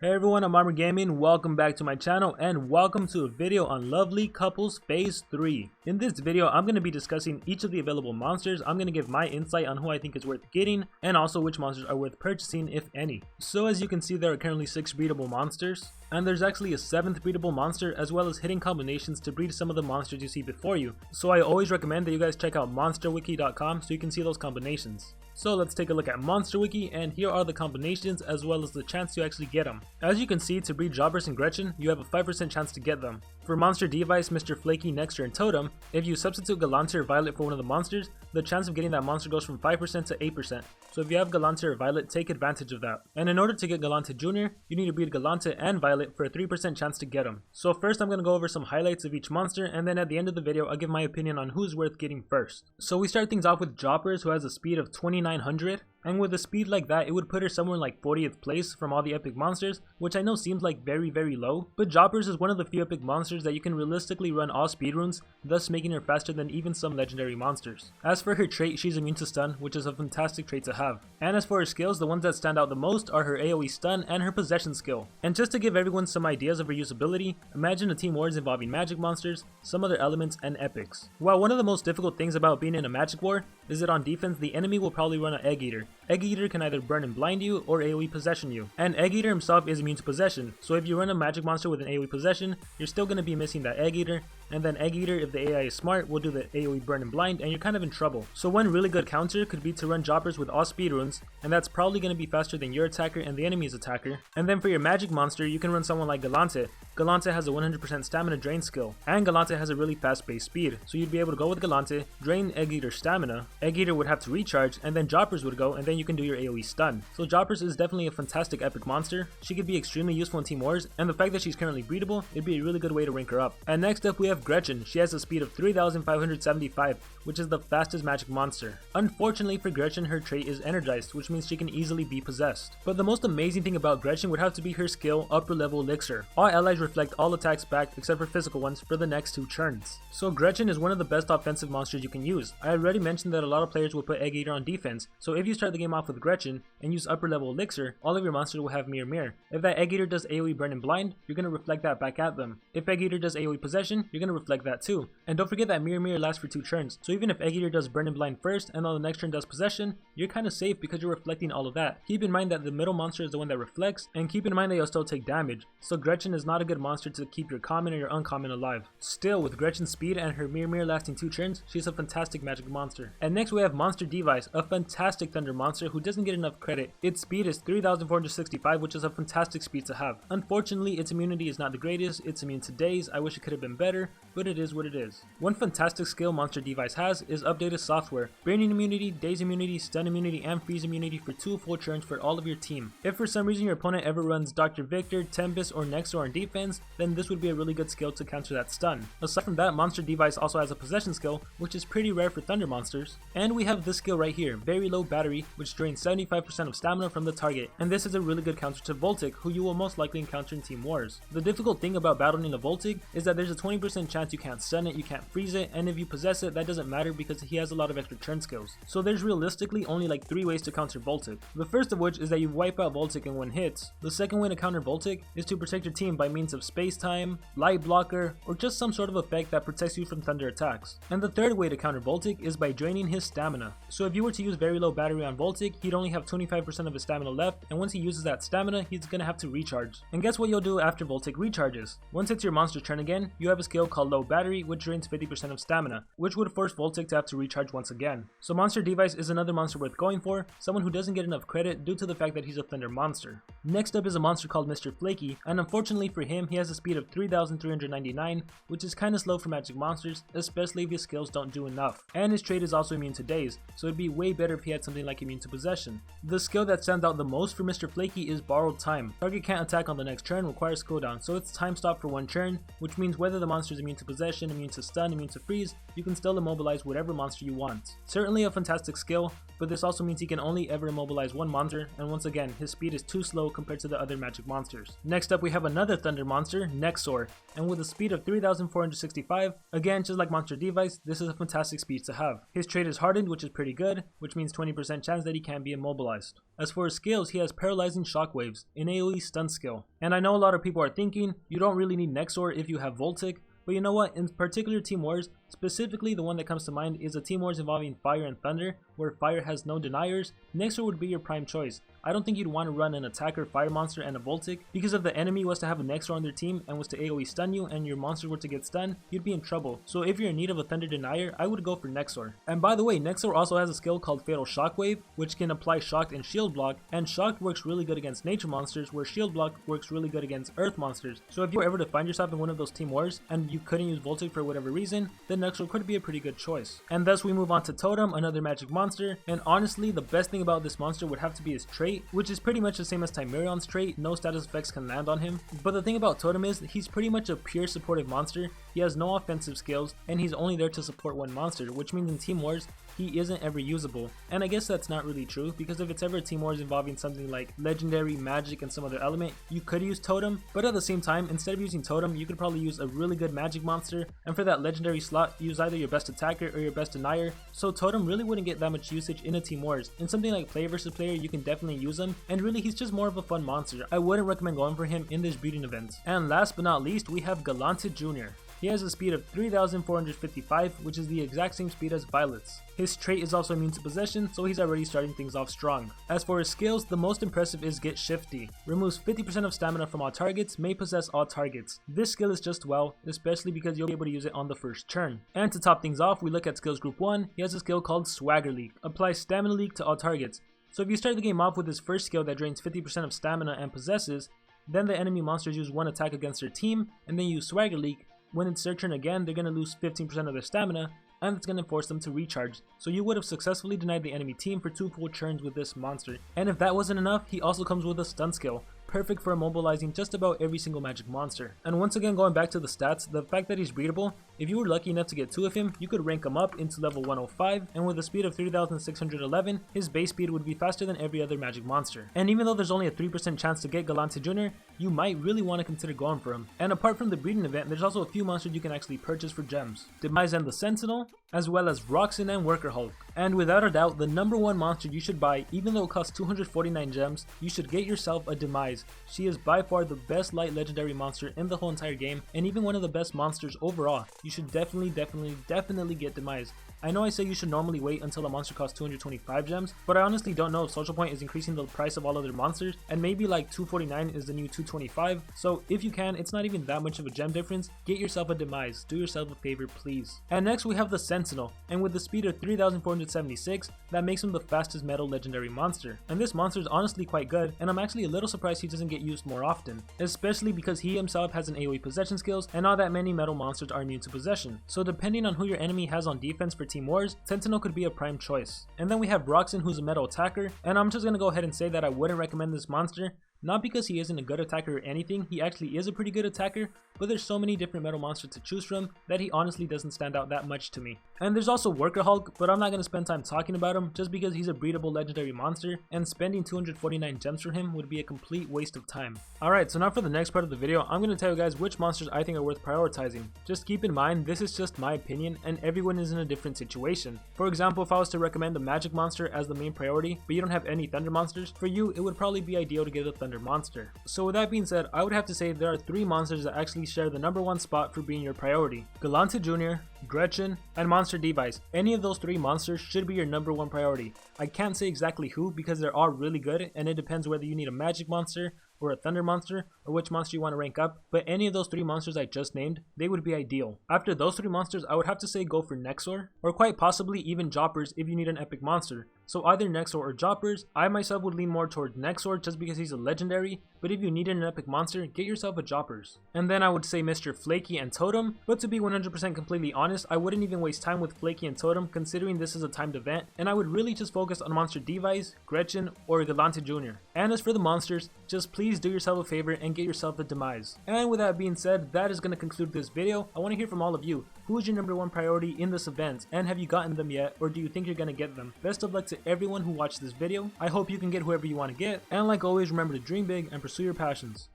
Hey everyone, I'm Armor Gaming. Welcome back to my channel and welcome to a video on Lovely Couples Phase 3. In this video, I'm going to be discussing each of the available monsters. I'm going to give my insight on who I think is worth getting and also which monsters are worth purchasing, if any. So as you can see, there are currently 6 breedable monsters, and there's actually a 7th breedable monster, as well as hidden combinations to breed some of the monsters you see before you. So I always recommend that you guys check out monsterwiki.com so you can see those combinations. So let's take a look at Monster Wiki, and here are the combinations as well as the chance to actually get them. As you can see, to breed Joppers and Gretchen, you have a 5% chance to get them. For Monster D.Vice, Mr. Flaky, Nexor, and Totem, if you substitute Galante or Violet for one of the monsters, the chance of getting that monster goes from 5% to 8%. So if you have Galante or Violet, take advantage of that. And in order to get Galante Jr, you need to breed Galante and Violet for a 3% chance to get them. So first I'm going to go over some highlights of each monster, and then at the end of the video I'll give my opinion on who's worth getting first. So we start things off with Joppers, who has a speed of 2900. And with a speed like that, it would put her somewhere like 40th place from all the epic monsters, which I know seems like very low, but Joppers is one of the few epic monsters that you can realistically run all speedruns, thus making her faster than even some legendary monsters. As for her trait, she's immune to stun, which is a fantastic trait to have. And as for her skills, the ones that stand out the most are her AoE stun and her possession skill. And just to give everyone some ideas of her usability, imagine a team wars involving magic monsters, some other elements, and epics. While one of the most difficult things about being in a magic war is that on defense the enemy will probably run an Egg Eater. Egg Eater can either burn and blind you or AoE possession you. And Egg Eater himself is immune to possession, so if you run a magic monster with an AoE possession, you're still going to be missing that Egg Eater, and then Egg Eater, if the AI is smart, will do the AoE burn and blind, and you're kind of in trouble. So one really good counter could be to run Joppers with all speed runes, and that's probably going to be faster than your attacker and the enemy's attacker. And then for your magic monster, you can run someone like Galante. Galante has a 100% stamina drain skill, and Galante has a really fast base speed, so you'd be able to go with Galante, drain Egg Eater's stamina, Egg Eater would have to recharge, and then Joppers would go, and then you can do your AoE stun. So Joppers is definitely a fantastic epic monster. She could be extremely useful in Team Wars, and the fact that she's currently breedable, it'd be a really good way to rank her up. And next up we have Gretchen. She has a speed of 3575, which is the fastest magic monster. Unfortunately for Gretchen, her trait is energized, which means she can easily be possessed. But the most amazing thing about Gretchen would have to be her skill, upper level elixir. All allies reflect all attacks back except for physical ones for the next 2 turns. So Gretchen is one of the best offensive monsters you can use. I already mentioned that a lot of players will put Egg Eater on defense, so if you start the game off with Gretchen and use upper level elixir, all of your monsters will have mirror. If that Egg Eater does AoE burn and blind, you're going to reflect that back at them. If Egg Eater does AoE possession, you're going to reflect that too. And don't forget that mirror lasts for 2 turns, so even if Egg Eater does burn and blind first and on the next turn does possession, you're kind of safe because you're reflecting all of that. Keep in mind that the middle monster is the one that reflects, and keep in mind that you'll still take damage, so Gretchen is not a good monster to keep your common or your uncommon alive. Still, with Gretchen's speed and her mirror lasting 2 turns, she's a fantastic magic monster. And next we have Monster D.Vice, a fantastic thunder monster who doesn't get enough credit. Its speed is 3465, which is a fantastic speed to have. Unfortunately, its immunity is not the greatest. It's immune to daze. I wish it could have been better, but it is what it is. One fantastic skill Monster D.Vice has is updated software. Burning immunity, daze immunity, stun immunity, and freeze immunity for 2 full turns for all of your team. If for some reason your opponent ever runs Dr. Victor, Tempest, or Nexor on defense, then this would be a really good skill to counter that stun. Aside from that, Monster D.Vice also has a possession skill, which is pretty rare for thunder monsters. And we have this skill right here, very low battery, which drains 75% of stamina from the target, and this is a really good counter to Voltic, who you will most likely encounter in Team Wars. The difficult thing about battling a Voltic is that there's a 20% chance you can't stun it, you can't freeze it, and if you possess it, that doesn't matter because he has a lot of extra turn skills. So there's realistically only like 3 ways to counter Voltic. The first of which is that you wipe out Voltic in 1 hit. The second way to counter Voltic is to protect your team by means of space time, light blocker, or just some sort of effect that protects you from thunder attacks. And the third way to counter Voltic is by draining his stamina. So if you were to use very low battery on Voltic, he'd only have 25% of his stamina left, and once he uses that stamina, he's gonna have to recharge. And guess what you'll do after Voltic recharges? Once it's your monster's turn again, you have a skill called low battery, which drains 50% of stamina, which would force Voltic to have to recharge once again. So Monster D.Vice is another monster worth going for, someone who doesn't get enough credit due to the fact that he's a thunder monster. Next up is a monster called Mr. Flaky, and unfortunately for him, he has a speed of 3399, which is kinda slow for magic monsters, especially if his skills don't do enough. And his trait is also immune to daze, so it'd be way better if he had something like immune to possession. The skill that stands out the most for Mr. Flaky is borrowed time. Target can't attack on the next turn, requires cooldown, so it's time stop for 1 turn, which means whether the monster is immune to possession, immune to stun, immune to freeze, you can still immobilize whatever monster you want. Certainly a fantastic skill, but this also means he can only ever immobilize 1 monster, and once again, his speed is too slow compared to the other magic monsters. Next up we have another thunder monster, Nexor, and with a speed of 3465, again just like Monster D.Vice, this is a fantastic speed to have. His trait is hardened, which is pretty good, which means 20% chance that that he can't be immobilized. As for his skills, he has Paralyzing Shockwaves, an AoE stun skill. And I know a lot of people are thinking, you don't really need Nexor if you have Voltic, but you know what, in particular Team Wars, specifically the one that comes to mind is a Team Wars involving Fire and Thunder, where Fire has no deniers, Nexor would be your prime choice. I don't think you'd want to run an attacker fire monster and a Voltic, because if the enemy was to have a Nexor on their team and was to AoE stun you and your monster were to get stunned, you'd be in trouble. So if you're in need of a Thunder denier, I would go for Nexor. And by the way, Nexor also has a skill called Fatal Shockwave, which can apply Shocked and Shield Block, and Shocked works really good against nature monsters, where Shield Block works really good against earth monsters. So if you were ever to find yourself in one of those Team Wars and you couldn't use Voltic for whatever reason, then Nexor could be a pretty good choice. And thus we move on to Totem, another magic monster, and honestly the best thing about this monster would have to be his trait, which is pretty much the same as Timerion's trait, no status effects can land on him. But the thing about Totem is, he's pretty much a pure supportive monster, he has no offensive skills, and he's only there to support one monster, which means in Team Wars, he isn't ever usable. And I guess that's not really true, because if it's ever a Team Wars involving something like Legendary, Magic, and some other element, you could use Totem, but at the same time, instead of using Totem, you could probably use a really good Magic monster, and for that Legendary slot, use either your best attacker or your best denier, so Totem really wouldn't get that much usage in a Team Wars. In something like player versus player, you can definitely use him, and really he's just more of a fun monster. I wouldn't recommend going for him in this breeding event. And last but not least, we have Galante Jr. He has a speed of 3,455, which is the exact same speed as Violet's. His trait is also immune to possession, so he's already starting things off strong. As for his skills, the most impressive is Get Shifty. Removes 50% of stamina from all targets, may possess all targets. This skill is just well, especially because you'll be able to use it on the first turn. And to top things off, we look at skills group 1, he has a skill called Swagger Leak. Applies Stamina Leak to all targets. So if you start the game off with his first skill that drains 50% of stamina and possesses, then the enemy monsters use one attack against their team, and then use Swagger Leak. When it's their turn again, they're going to lose 15% of their stamina, and it's going to force them to recharge. So you would have successfully denied the enemy team for 2 full turns with this monster. And if that wasn't enough, he also comes with a stun skill, perfect for immobilizing just about every single magic monster. And once again, going back to the stats, the fact that he's breedable, if you were lucky enough to get 2 of him, you could rank him up into level 105, and with a speed of 3,611, his base speed would be faster than every other magic monster. And even though there's only a 3% chance to get Galante Jr, you might really want to consider going for him. And apart from the breeding event, there's also a few monsters you can actually purchase for gems. Demise and the Sentineal, as well as Roxen and Worker Hulk. And without a doubt, the number one monster you should buy, even though it costs 249 gems, you should get yourself a Demise. She is by far the best light legendary monster in the whole entire game, and even one of the best monsters overall. You should definitely get Demise. I know I say you should normally wait until a monster costs 225 gems, but I honestly don't know if Social Point is increasing the price of all other monsters, and maybe like 249 is the new 225, so if you can, it's not even that much of a gem difference, get yourself a Demise, do yourself a favor please. And next we have the Sentineal, and with the speed of 3,476, that makes him the fastest metal legendary monster. And this monster is honestly quite good, and I'm actually a little surprised he doesn't get used more often, especially because he himself has an AoE possession skills, and not that many metal monsters are immune to possession. So depending on who your enemy has on defense for Team Wars, Sentineal could be a prime choice. And then we have Roxen, who's a metal attacker, and I'm just gonna go ahead and say that I wouldn't recommend this monster. Not because he isn't a good attacker or anything, he actually is a pretty good attacker, but there's so many different metal monsters to choose from that he honestly doesn't stand out that much to me. And there's also Worker Hulk, but I'm not going to spend time talking about him just because he's a breedable legendary monster, and spending 249 gems for him would be a complete waste of time. Alright, so now for the next part of the video, I'm going to tell you guys which monsters I think are worth prioritizing. Just keep in mind, this is just my opinion, and everyone is in a different situation. For example, if I was to recommend a magic monster as the main priority, but you don't have any thunder monsters, for you it would probably be ideal to get a thunder monster. So with that being said, I would have to say there are 3 monsters that actually share the number 1 spot for being your priority. Galante Jr, Gretchen, and Monster D.Vice. Any of those 3 monsters should be your number 1 priority. I can't say exactly who because they're all really good, and it depends whether you need a magic monster or a thunder monster, or which monster you want to rank up, but any of those 3 monsters I just named, they would be ideal. After those 3 monsters, I would have to say go for Nexor, or quite possibly even Joppers if you need an epic monster. So either Nexor or Joppers. I myself would lean more toward Nexor just because he's a legendary, but if you needed an epic monster, get yourself a Joppers. And then I would say Mr. Flaky and Totem, but to be 100% completely honest, I wouldn't even waste time with Flaky and Totem considering this is a timed event, and I would really just focus on Monster D.Vice, Gretchen, or Galante Jr. And as for the monsters, just please do yourself a favor and get yourself a Demise. And with that being said, that is going to conclude this video. I want to hear from all of you. Who is your number 1 priority in this event, and have you gotten them yet, or do you think you're going to get them? Best of luck to everyone who watched this video. I hope you can get whoever you want to get, and like always, remember to dream big and pursue your passions.